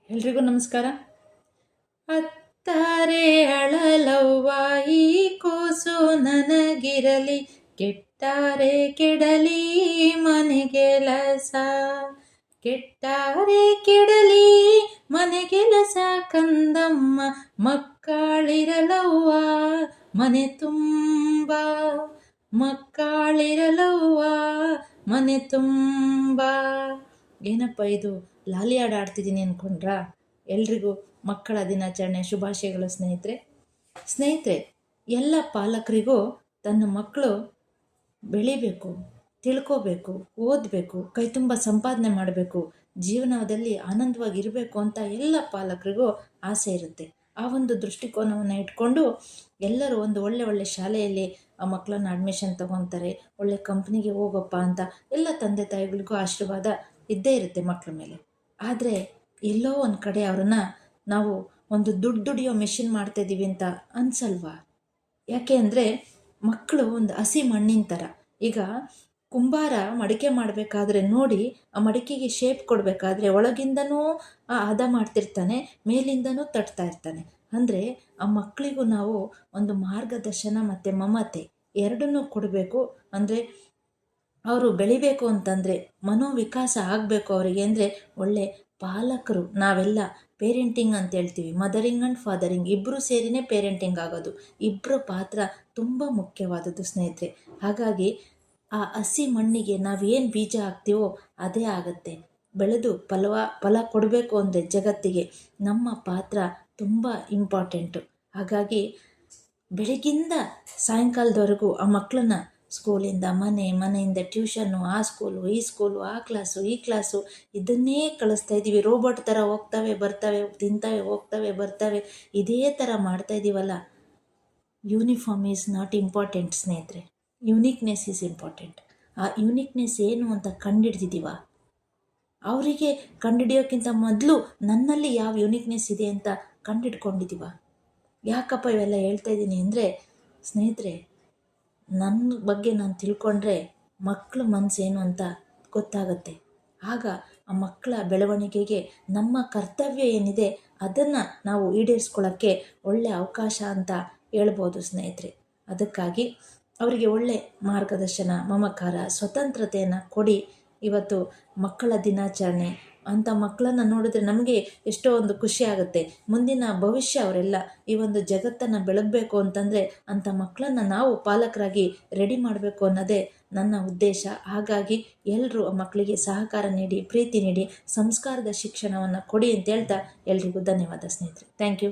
ಎಲ್ರಿಗೂ ನಮಸ್ಕಾರ. ಅತ್ತಾರೆ ಅಳಲವ್ವ ಈ ಕೂಸು ನನಗಿರಲಿ, ಕೆಟ್ಟಾರೆ ಕೆಡಲಿ ಮನೆಗೆಲಸ, ಕೆಟ್ಟಾರೆ ಕೆಡಲಿ ಮನೆಗೆಲಸ ಕಂದಮ್ಮ, ಮಕ್ಕಳಿರಲವ್ವ ಮನೆ ತುಂಬ, ಮಕ್ಕಳಿರಲವ್ವ ಮನೆ ತುಂಬ. ಏನಪ್ಪ ಇದು ಲಾಲಿ ಹಾಡು ಆಡ್ತಿದ್ದೀನಿ ಅಂದ್ಕೊಂಡ್ರಾ? ಎಲ್ರಿಗೂ ಮಕ್ಕಳ ದಿನಾಚರಣೆ ಶುಭಾಶಯಗಳು ಸ್ನೇಹಿತರೆ. ಎಲ್ಲ ಪಾಲಕರಿಗೂ ತನ್ನ ಮಕ್ಕಳು ಬೆಳಿಬೇಕು, ತಿಳ್ಕೋಬೇಕು, ಓದಬೇಕು, ಕೈ ತುಂಬ ಸಂಪಾದನೆ ಮಾಡಬೇಕು, ಜೀವನದಲ್ಲಿ ಆನಂದವಾಗಿರಬೇಕು ಅಂತ ಎಲ್ಲ ಪಾಲಕರಿಗೂ ಆಸೆ ಇರುತ್ತೆ. ಆ ಒಂದು ದೃಷ್ಟಿಕೋನವನ್ನು ಇಟ್ಕೊಂಡು ಎಲ್ಲರೂ ಒಂದು ಒಳ್ಳೆ ಶಾಲೆಯಲ್ಲಿ ಆ ಮಕ್ಕಳನ್ನ ಅಡ್ಮಿಷನ್ ತಗೊತಾರೆ, ಒಳ್ಳೆ ಕಂಪ್ನಿಗೆ ಹೋಗಪ್ಪ ಅಂತ ಎಲ್ಲ ತಂದೆ ತಾಯಿಗಳಿಗೂ ಆಶೀರ್ವಾದ ಇದ್ದೇ ಇರುತ್ತೆ ಮಕ್ಕಳ ಮೇಲೆ. ಆದರೆ ಎಲ್ಲೋ ಒಂದು ಕಡೆ ಅವ್ರನ್ನ ನಾವು ಒಂದು ದುಡಿಯೋ ಮೆಷಿನ್ ಮಾಡ್ತಾಯಿದ್ದೀವಿ ಅಂತ ಅನ್ಸಲ್ವಾ? ಯಾಕೆ ಅಂದರೆ ಮಕ್ಕಳು ಒಂದು ಹಸಿ ಮಣ್ಣಿನ ಥರ. ಈಗ ಕುಂಬಾರ ಮಡಿಕೆ ಮಾಡಬೇಕಾದ್ರೆ ನೋಡಿ, ಆ ಮಡಿಕೆಗೆ ಶೇಪ್ ಕೊಡಬೇಕಾದ್ರೆ ಒಳಗಿಂದನೂ ಹದ ಮಾಡ್ತಿರ್ತಾನೆ, ಮೇಲಿಂದನೂ ತಟ್ತಾ ಇರ್ತಾನೆ. ಅಂದರೆ ಆ ಮಕ್ಕಳಿಗೂ ನಾವು ಒಂದು ಮಾರ್ಗದರ್ಶನ ಮತ್ತು ಮಮತೆ ಎರಡನ್ನೂ ಕೊಡಬೇಕು. ಅಂದರೆ ಅವರು ಬೆಳಿಬೇಕು ಅಂತಂದರೆ, ಮನೋವಿಕಾಸ ಆಗಬೇಕು ಅವರಿಗೆ ಅಂದರೆ ಒಳ್ಳೆ ಪಾಲಕರು, ನಾವೆಲ್ಲ ಪೇರೆಂಟಿಂಗ್ ಅಂತ ಹೇಳ್ತೀವಿ, ಮದರಿಂಗ್ ಆ್ಯಂಡ್ ಫಾದರಿಂಗ್ ಇಬ್ಬರು ಸೇರಿನೇ ಪೇರೆಂಟಿಂಗ್ ಆಗೋದು. ಇಬ್ಬರ ಪಾತ್ರ ತುಂಬ ಮುಖ್ಯವಾದದ್ದು ಸ್ನೇಹಿತರೆ. ಹಾಗಾಗಿ ಆ ಹಸಿ ಮಣ್ಣಿಗೆ ನಾವೇನು ಬೀಜ ಹಾಕ್ತೀವೋ ಅದೇ ಆಗುತ್ತೆ. ಬೆಳೆದು ಫಲ ಕೊಡಬೇಕು ಅಂದರೆ ಜಗತ್ತಿಗೆ ನಮ್ಮ ಪಾತ್ರ ತುಂಬ ಇಂಪಾರ್ಟೆಂಟು. ಹಾಗಾಗಿ ಬೆಳಗಿಂದ ಸಾಯಂಕಾಲದವರೆಗೂ ಆ ಮಕ್ಕಳನ್ನ ಸ್ಕೂಲಿಂದ ಮನೆಯಿಂದ ಟ್ಯೂಷನ್ನು, ಆ ಸ್ಕೂಲು ಈ ಸ್ಕೂಲು, ಆ ಕ್ಲಾಸು ಈ ಕ್ಲಾಸು ಇದನ್ನೇ ಕಳಿಸ್ತಾ ಇದ್ದೀವಿ. ರೋಬೋಟ್ ಥರ ಹೋಗ್ತವೆ ಬರ್ತವೆ, ತಿಂತವೆ ಹೋಗ್ತವೆ ಬರ್ತವೆ, ಇದೇ ಥರ ಮಾಡ್ತಾ ಇದ್ದೀವಲ್ಲ. ಯೂನಿಫಾರ್ಮ್ ಈಸ್ ನಾಟ್ ಇಂಪಾರ್ಟೆಂಟ್ ಸ್ನೇಹಿತರೆ, ಯುನೀಕ್ನೆಸ್ ಈಸ್ ಇಂಪಾರ್ಟೆಂಟ್. ಆ ಯುನೀಕ್ನೆಸ್ ಏನು ಅಂತ ಕಂಡುಹಿಡ್ದಿದ್ದೀವ? ಅವರಿಗೆ ಕಂಡುಹಿಡಿಯೋಕ್ಕಿಂತ ಮೊದಲು ನನ್ನಲ್ಲಿ ಯಾವ ಯುನೀಕ್ನೆಸ್ ಇದೆ ಅಂತ ಕಂಡುಹಿಡ್ಕೊಂಡಿದ್ದೀವ? ಯಾಕಪ್ಪ ಇವೆಲ್ಲ ಹೇಳ್ತಾ ಇದ್ದೀನಿ ಅಂದರೆ ಸ್ನೇಹಿತರೆ, ನನ್ನ ಬಗ್ಗೆ ನಾನು ತಿಳ್ಕೊಂಡ್ರೆ ಮಕ್ಕಳ ಮನಸ್ಸೇನು ಅಂತ ಗೊತ್ತಾಗುತ್ತೆ. ಆಗ ಆ ಮಕ್ಕಳ ಬೆಳವಣಿಗೆಗೆ ನಮ್ಮ ಕರ್ತವ್ಯ ಏನಿದೆ ಅದನ್ನು ನಾವು ಈಡೇರಿಸ್ಕೊಳ್ಳೋಕ್ಕೆ ಒಳ್ಳೆಯ ಅವಕಾಶ ಅಂತ ಹೇಳ್ಬೋದು ಸ್ನೇಹಿತರೆ. ಅದಕ್ಕಾಗಿ ಅವರಿಗೆ ಒಳ್ಳೆ ಮಾರ್ಗದರ್ಶನ, ಮಮಕಾರ, ಸ್ವತಂತ್ರತೆಯನ್ನು ಕೊಡಿ. ಇವತ್ತು ಮಕ್ಕಳ ದಿನಾಚರಣೆ ಅಂಥ ಮಕ್ಕಳನ್ನು ನೋಡಿದ್ರೆ ನಮಗೆ ಎಷ್ಟೋ ಒಂದು ಖುಷಿ ಆಗುತ್ತೆ. ಮುಂದಿನ ಭವಿಷ್ಯ ಅವರೆಲ್ಲ ಈ ಒಂದು ಜಗತ್ತನ್ನು ಬೆಳಗಬೇಕು ಅಂತಂದರೆ ಅಂಥ ಮಕ್ಕಳನ್ನು ನಾವು ಪಾಲಕರಾಗಿ ರೆಡಿ ಮಾಡಬೇಕು ಅನ್ನೋದೇ ನನ್ನ ಉದ್ದೇಶ. ಹಾಗಾಗಿ ಎಲ್ಲರೂ ಆ ಮಕ್ಕಳಿಗೆ ಸಹಕಾರ ನೀಡಿ, ಪ್ರೀತಿ ನೀಡಿ, ಸಂಸ್ಕಾರದ ಶಿಕ್ಷಣವನ್ನು ಕೊಡಿ ಅಂತ ಹೇಳ್ತಾ ಎಲ್ರಿಗೂ ಧನ್ಯವಾದ ಸ್ನೇಹಿತರೆ. Thank you.